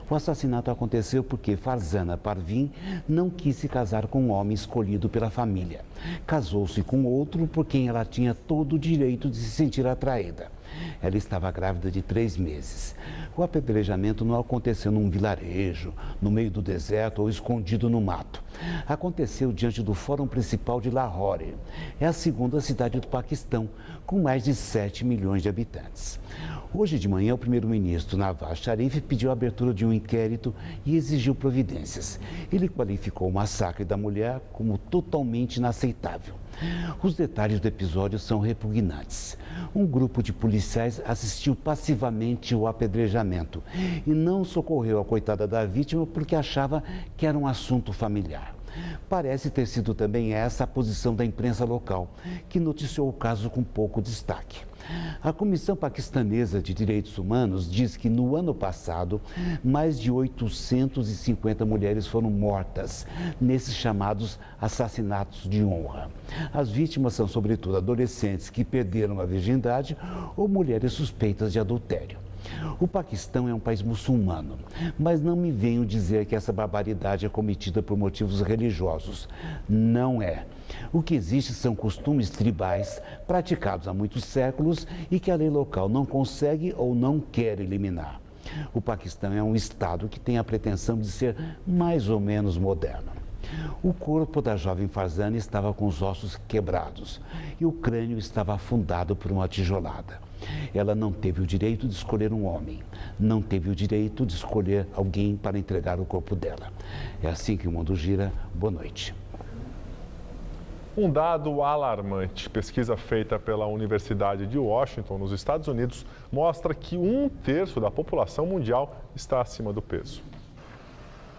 O assassinato aconteceu porque Farzana Parveen não quis se casar com um homem escolhido pela família. Casou-se com outro por quem ela tinha todo o direito de se sentir atraída. Ela estava grávida de 3 meses. O apedrejamento não aconteceu num vilarejo, no meio do deserto ou escondido no mato. Aconteceu diante do Fórum Principal de Lahore. É a 2ª cidade do Paquistão, com mais de 7 milhões de habitantes. Hoje de manhã, o primeiro-ministro Nawaz Sharif pediu a abertura de um inquérito e exigiu providências. Ele qualificou o massacre da mulher como totalmente inaceitável. Os detalhes do episódio são repugnantes. Um grupo de policiais assistiu passivamente ao apedrejamento e não socorreu a coitada da vítima porque achava que era um assunto familiar. Parece ter sido também essa a posição da imprensa local, que noticiou o caso com pouco destaque. A Comissão Paquistanesa de Direitos Humanos diz que no ano passado, mais de 850 mulheres foram mortas nesses chamados assassinatos de honra. As vítimas são, sobretudo, adolescentes que perderam a virgindade ou mulheres suspeitas de adultério. O Paquistão é um país muçulmano, mas não me venham dizer que essa barbaridade é cometida por motivos religiosos. Não é. O que existe são costumes tribais praticados há muitos séculos e que a lei local não consegue ou não quer eliminar. O Paquistão é um estado que tem a pretensão de ser mais ou menos moderno. O corpo da jovem Farzana estava com os ossos quebrados e o crânio estava afundado por uma tijolada. Ela não teve o direito de escolher um homem, não teve o direito de escolher alguém para entregar o corpo dela. É assim que o mundo gira. Boa noite. Um dado alarmante. Pesquisa feita pela Universidade de Washington, nos Estados Unidos, mostra que 1/3 da população mundial está acima do peso.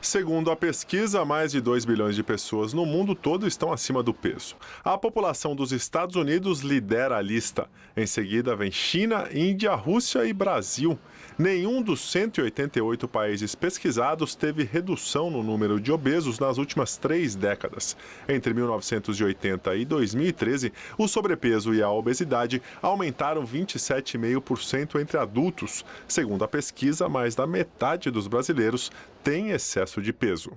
Segundo a pesquisa, mais de 2 bilhões de pessoas no mundo todo estão acima do peso. A população dos Estados Unidos lidera a lista. Em seguida vem China, Índia, Rússia e Brasil. Nenhum dos 188 países pesquisados teve redução no número de obesos nas últimas 3 décadas. Entre 1980 e 2013, o sobrepeso e a obesidade aumentaram 27,5% entre adultos. Segundo a pesquisa, mais da metade dos brasileiros tem excesso de peso.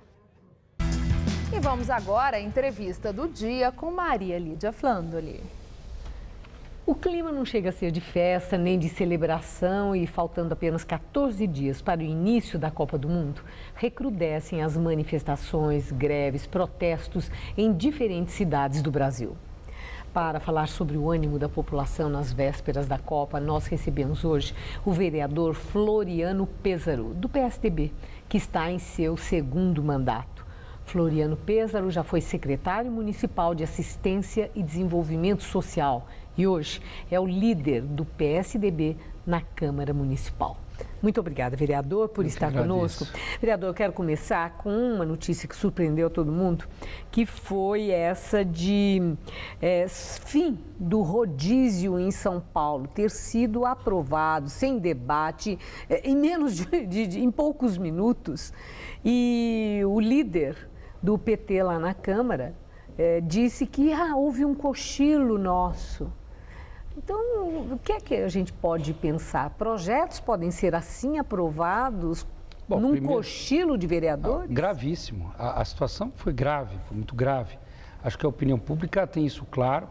E vamos agora à entrevista do dia com Maria Lídia Flandoli. O clima não chega a ser de festa nem de celebração e faltando apenas 14 dias para o início da Copa do Mundo, recrudescem as manifestações, greves, protestos em diferentes cidades do Brasil. Para falar sobre o ânimo da população nas vésperas da Copa, nós recebemos hoje o vereador Floriano Pêssaro, do PSDB, que está em seu 2º mandato. Floriano Pêssaro já foi secretário municipal de Assistência e Desenvolvimento Social e hoje é o líder do PSDB na Câmara Municipal. Muito obrigada, vereador, por estar conosco. Vereador, eu quero começar com uma notícia que surpreendeu todo mundo, que foi essa de fim do rodízio em São Paulo ter sido aprovado sem debate em poucos minutos. E o líder do PT lá na Câmara disse que houve um cochilo nosso. Então, o que é que a gente pode pensar? Projetos podem ser assim aprovados num cochilo de vereadores? Gravíssimo. A situação foi grave, foi muito grave. Acho que a opinião pública tem isso claro.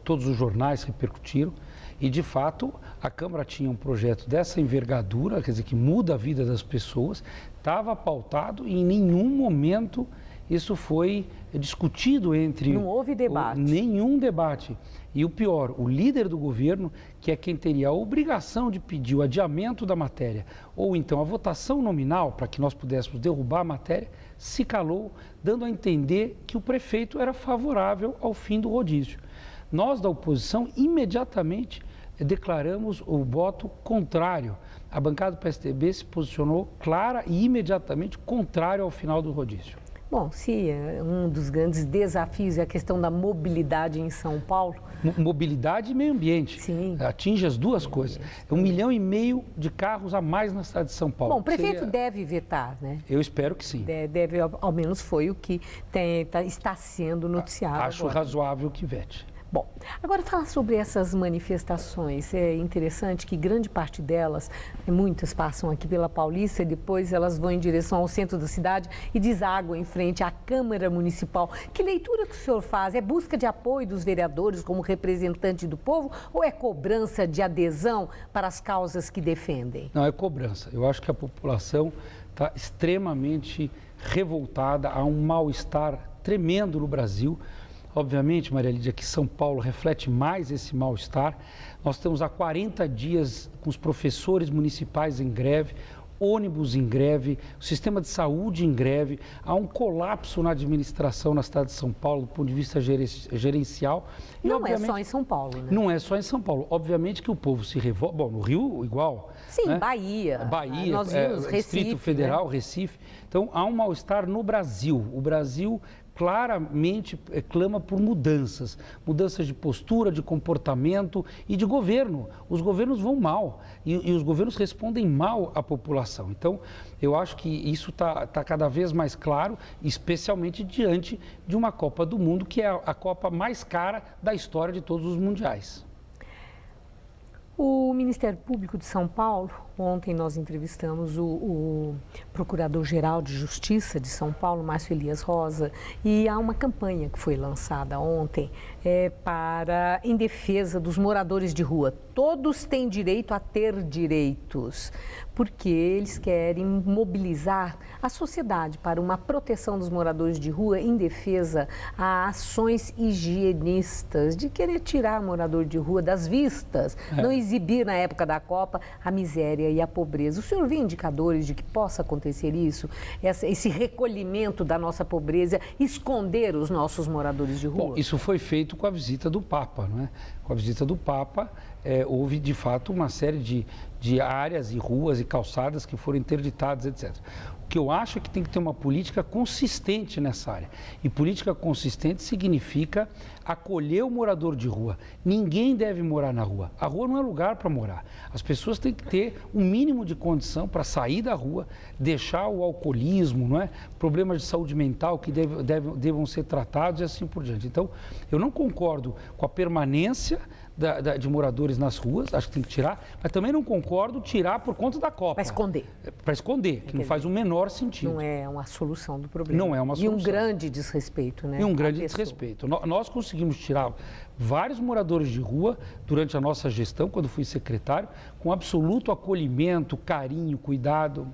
Todos os jornais repercutiram. E, de fato, a Câmara tinha um projeto dessa envergadura, quer dizer, que muda a vida das pessoas, estava pautado e em nenhum momento isso foi discutido entre... Não houve debate. Nenhum debate. E o pior, o líder do governo, que é quem teria a obrigação de pedir o adiamento da matéria, ou então a votação nominal, para que nós pudéssemos derrubar a matéria, se calou, dando a entender que o prefeito era favorável ao fim do rodízio. Nós, da oposição, imediatamente declaramos o voto contrário. A bancada do PSDB se posicionou clara e imediatamente contrário ao final do rodízio. Bom, se um dos grandes desafios é a questão da mobilidade em São Paulo. Mobilidade e meio ambiente. Sim. Atinge as duas coisas. 1,5 milhão de carros a mais na cidade de São Paulo. Bom, o prefeito deve vetar, né? Eu espero que sim. Deve, ao menos foi o que está sendo noticiado. Acho agora. Razoável que vete. Bom, agora falar sobre essas manifestações. É interessante que grande parte delas, muitas passam aqui pela Paulista e depois elas vão em direção ao centro da cidade e desaguam em frente à Câmara Municipal. Que leitura que o senhor faz? É busca de apoio dos vereadores como representante do povo ou é cobrança de adesão para as causas que defendem? Não, é cobrança. Eu acho que a população está extremamente revoltada, há um mal-estar tremendo no Brasil. Obviamente, Maria Lídia, que São Paulo reflete mais esse mal-estar. Nós estamos há 40 dias com os professores municipais em greve, ônibus em greve, o sistema de saúde em greve. Há um colapso na administração na cidade de São Paulo, do ponto de vista gerencial. Não é só em São Paulo, né? Não é só em São Paulo. Obviamente que o povo se revolta. Bom, no Rio, igual. Sim, né? Bahia. Nós vimos Recife, Distrito Federal, né? Recife. Então, há um mal-estar no Brasil. O Brasil claramente clama por mudanças de postura, de comportamento e de governo. Os governos vão mal e os governos respondem mal à população. Então, eu acho que isso está cada vez mais claro, especialmente diante de uma Copa do Mundo, que é a Copa mais cara da história de todos os mundiais. O Ministério Público de São Paulo, ontem nós entrevistamos o Procurador-Geral de Justiça de São Paulo, Márcio Elias Rosa, e há uma campanha que foi lançada ontem em defesa dos moradores de rua. Todos têm direito a ter direitos, porque eles querem mobilizar a sociedade para uma proteção dos moradores de rua em defesa a ações higienistas, de querer tirar o morador de rua das vistas, não exibir na época da Copa a miséria e a pobreza. O senhor vê indicadores de que possa acontecer isso? Esse recolhimento da nossa pobreza, esconder os nossos moradores de rua? Bom, isso foi feito com a visita do Papa, não é? Com a visita do Papa, houve de fato uma série de áreas e ruas e calçadas que foram interditadas, etc. O que eu acho é que tem que ter uma política consistente nessa área. E política consistente significa acolher o morador de rua. Ninguém deve morar na rua. A rua não é lugar para morar. As pessoas têm que ter um mínimo de condição para sair da rua, deixar o alcoolismo, não é? Problemas de saúde mental que devam ser tratados e assim por diante. Então, eu não concordo com a permanência de moradores nas ruas, acho que tem que tirar, mas também não concordo tirar por conta da Copa. Para esconder. Para esconder, que não faz o menor sentido. Não é uma solução do problema. Não é uma solução. E um grande desrespeito, né? E um grande desrespeito. Nós conseguimos tirar vários moradores de rua durante a nossa gestão, quando fui secretário, com absoluto acolhimento, carinho, cuidado.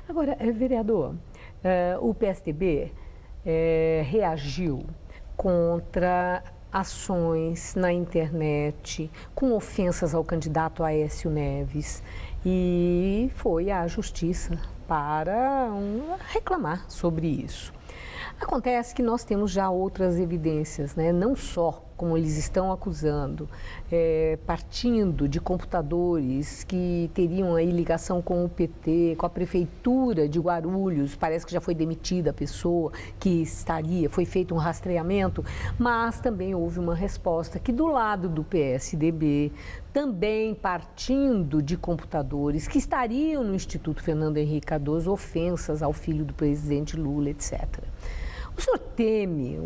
Agora, vereador, o PSDB reagiu contra ações na internet com ofensas ao candidato Aécio Neves e foi à justiça para reclamar sobre isso. Acontece que nós temos já outras evidências, né? Não só, como eles estão acusando, partindo de computadores que teriam aí ligação com o PT, com a prefeitura de Guarulhos, parece que já foi demitida a pessoa que foi feito um rastreamento, mas também houve uma resposta que do lado do PSDB, também partindo de computadores que estariam no Instituto Fernando Henrique Cardoso, ofensas ao filho do presidente Lula, etc. O senhor teme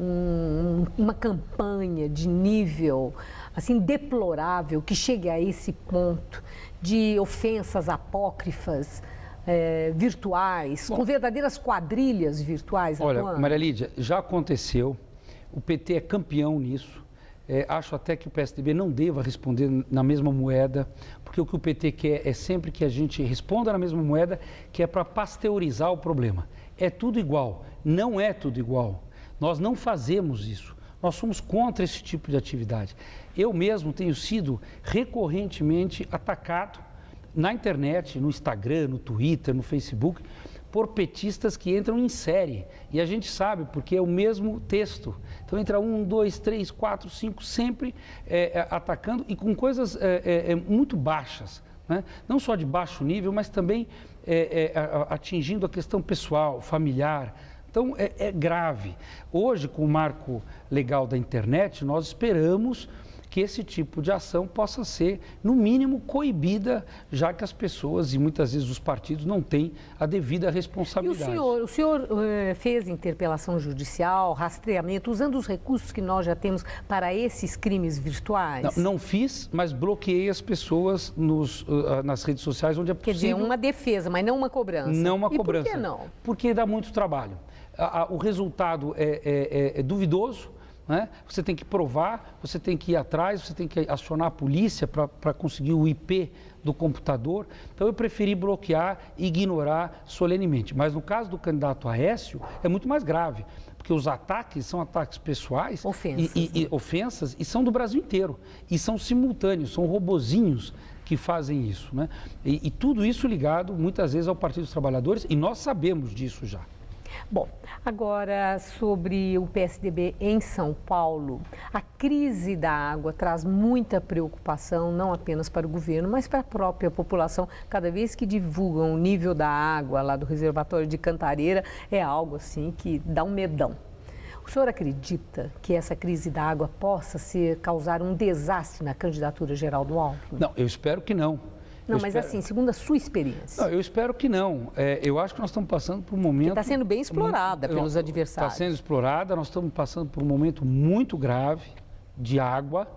uma campanha de nível assim deplorável que chegue a esse ponto de ofensas apócrifas virtuais, com verdadeiras quadrilhas virtuais? Olha, atuando? Maria Lídia, já aconteceu, o PT é campeão nisso. Acho até que o PSDB não deva responder na mesma moeda, porque o que o PT quer é sempre que a gente responda na mesma moeda, que é para pasteurizar o problema. É tudo igual. Não é tudo igual. Nós não fazemos isso. Nós somos contra esse tipo de atividade. Eu mesmo tenho sido recorrentemente atacado na internet, no Instagram, no Twitter, no Facebook, por petistas que entram em série. E a gente sabe, porque é o mesmo texto. Então entra 1, 2, 3, 4, 5, sempre atacando e com coisas muito baixas, né? Não só de baixo nível, mas também atingindo a questão pessoal, familiar. Então é grave. Hoje, com o marco legal da internet, nós esperamos que esse tipo de ação possa ser, no mínimo, coibida, já que as pessoas e muitas vezes os partidos não têm a devida responsabilidade. E o senhor fez interpelação judicial, rastreamento, usando os recursos que nós já temos para esses crimes virtuais? Não fiz, mas bloqueei as pessoas nas redes sociais onde é possível. Quer dizer, uma defesa, mas não uma cobrança. Não uma cobrança. E por que não? Porque dá muito trabalho. O resultado é duvidoso. Né? Você tem que provar, você tem que ir atrás, você tem que acionar a polícia para conseguir o IP do computador. Então eu preferi bloquear e ignorar solenemente. Mas no caso do candidato Aécio, é muito mais grave, porque os ataques são ataques pessoais, ofensas, e são do Brasil inteiro. E são simultâneos, são robozinhos que fazem isso. Né? E tudo isso ligado muitas vezes ao Partido dos Trabalhadores, e nós sabemos disso já. Bom, agora sobre o PSDB em São Paulo, a crise da água traz muita preocupação, não apenas para o governo, mas para a própria população. Cada vez que divulgam o nível da água lá do reservatório de Cantareira, é algo assim que dá um medão. O senhor acredita que essa crise da água possa causar um desastre na candidatura geral do Alckmin? Não, eu espero que não. Não, mas assim, segundo a sua experiência. Não, eu espero que não. Eu acho que nós estamos passando por um momento... Está sendo bem explorada pelos adversários. Está sendo explorada, nós estamos passando por um momento muito grave de água.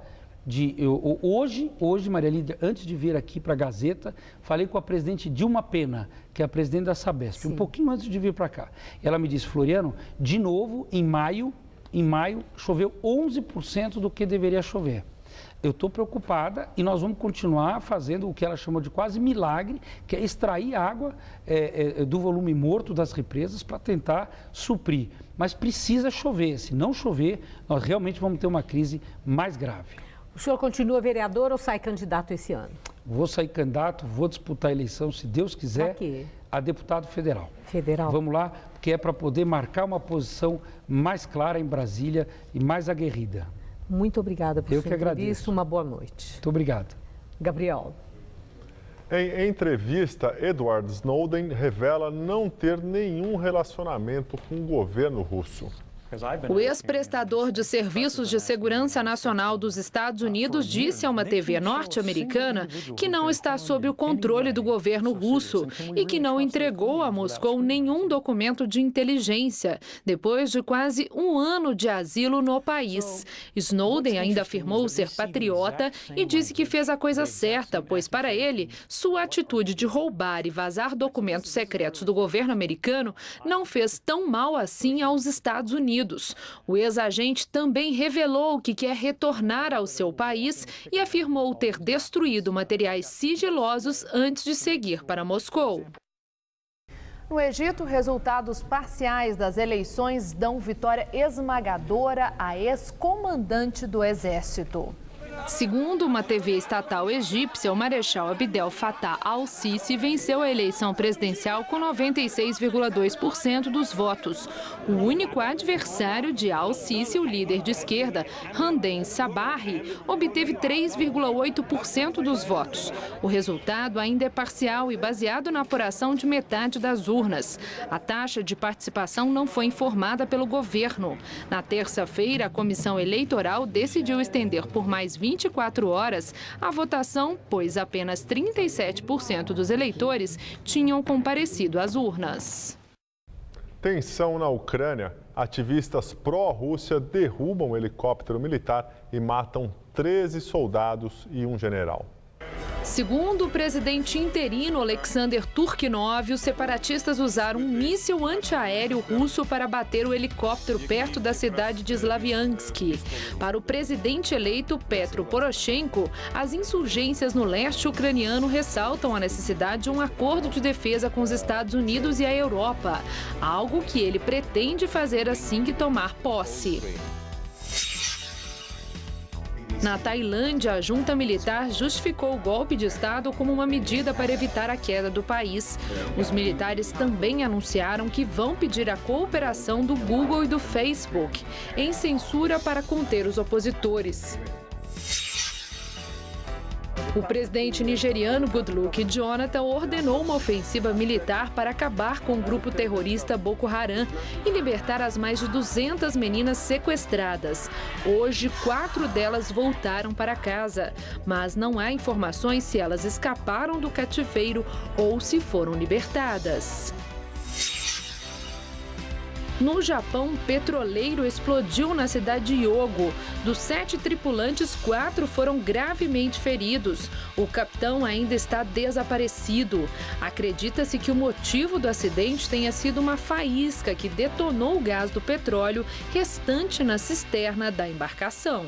Hoje, Maria Lídia, antes de vir aqui para a Gazeta, falei com a presidente Dilma Pena, que é a presidente da Sabesp, um pouquinho antes de vir para cá. Ela me disse, Floriano, de novo, em maio choveu 11% do que deveria chover. Eu estou preocupada e nós vamos continuar fazendo o que ela chamou de quase milagre, que é extrair água do volume morto das represas para tentar suprir. Mas precisa chover. Se não chover, nós realmente vamos ter uma crise mais grave. O senhor continua vereador ou sai candidato esse ano? Vou sair candidato, vou disputar a eleição, se Deus quiser, a deputado federal. Federal? Vamos lá, porque é para poder marcar uma posição mais clara em Brasília e mais aguerrida. Muito obrigada por sua entrevista. Uma boa noite. Muito obrigado. Gabriel. Em entrevista, Edward Snowden revela não ter nenhum relacionamento com o governo russo. O ex-prestador de serviços de segurança nacional dos Estados Unidos disse a uma TV norte-americana que não está sob o controle do governo russo e que não entregou a Moscou nenhum documento de inteligência, depois de quase um ano de asilo no país. Snowden ainda afirmou ser patriota e disse que fez a coisa certa, pois, para ele, sua atitude de roubar e vazar documentos secretos do governo americano não fez tão mal assim aos Estados Unidos. O ex-agente também revelou que quer retornar ao seu país e afirmou ter destruído materiais sigilosos antes de seguir para Moscou. No Egito, resultados parciais das eleições dão vitória esmagadora à ex-comandante do Exército. Segundo uma TV estatal egípcia, o marechal Abdel Fattah al-Sisi venceu a eleição presidencial com 96,2% dos votos. O único adversário de al-Sisi, o líder de esquerda, Hamdem Sabahi, obteve 3,8% dos votos. O resultado ainda é parcial e baseado na apuração de metade das urnas. A taxa de participação não foi informada pelo governo. Na terça-feira, a comissão eleitoral decidiu estender por mais 24 horas a votação, pois apenas 37% dos eleitores tinham comparecido às urnas. Tensão na Ucrânia. Ativistas pró-Rússia derrubam um helicóptero militar e matam 13 soldados e um general. Segundo o presidente interino Alexander Turkhinov, os separatistas usaram um míssil antiaéreo russo para bater o helicóptero perto da cidade de Slaviansk. Para o presidente eleito Petro Poroshenko, as insurgências no leste ucraniano ressaltam a necessidade de um acordo de defesa com os Estados Unidos e a Europa, algo que ele pretende fazer assim que tomar posse. Na Tailândia, a junta militar justificou o golpe de Estado como uma medida para evitar a queda do país. Os militares também anunciaram que vão pedir a cooperação do Google e do Facebook em censura para conter os opositores. O presidente nigeriano Goodluck Jonathan ordenou uma ofensiva militar para acabar com o grupo terrorista Boko Haram e libertar as mais de 200 meninas sequestradas. Hoje, 4 delas voltaram para casa, mas não há informações se elas escaparam do cativeiro ou se foram libertadas. No Japão, um petroleiro explodiu na cidade de Hyogo. Dos 7 tripulantes, 4 foram gravemente feridos. O capitão ainda está desaparecido. Acredita-se que o motivo do acidente tenha sido uma faísca que detonou o gás do petróleo restante na cisterna da embarcação.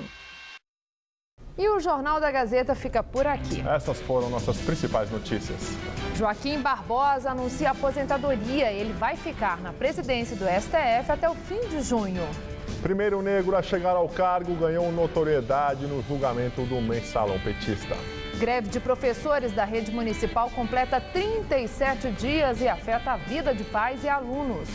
E o Jornal da Gazeta fica por aqui. Essas foram nossas principais notícias. Joaquim Barbosa anuncia aposentadoria. Ele vai ficar na presidência do STF até o fim de junho. Primeiro negro a chegar ao cargo ganhou notoriedade no julgamento do mensalão petista. Greve de professores da rede municipal completa 37 dias e afeta a vida de pais e alunos.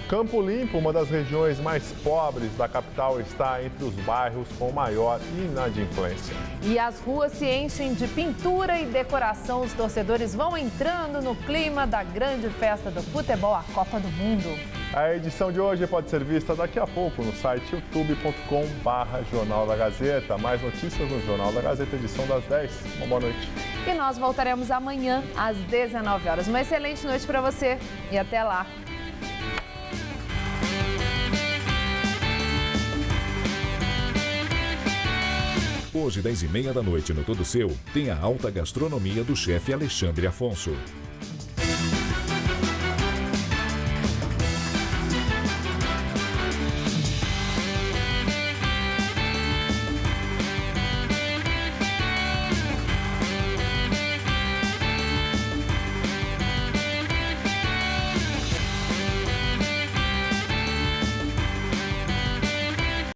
Campo Limpo, uma das regiões mais pobres da capital, está entre os bairros com maior inadimplência. E as ruas se enchem de pintura e decoração. Os torcedores vão entrando no clima da grande festa do futebol, a Copa do Mundo. A edição de hoje pode ser vista daqui a pouco no site youtube.com/Jornal da Gazeta. Mais notícias no Jornal da Gazeta, edição das 10. Uma boa noite. E nós voltaremos amanhã às 19 horas. Uma excelente noite para você e até lá. Hoje, 10h30 da noite, no Todo Seu, tem a alta gastronomia do chefe Alexandre Afonso.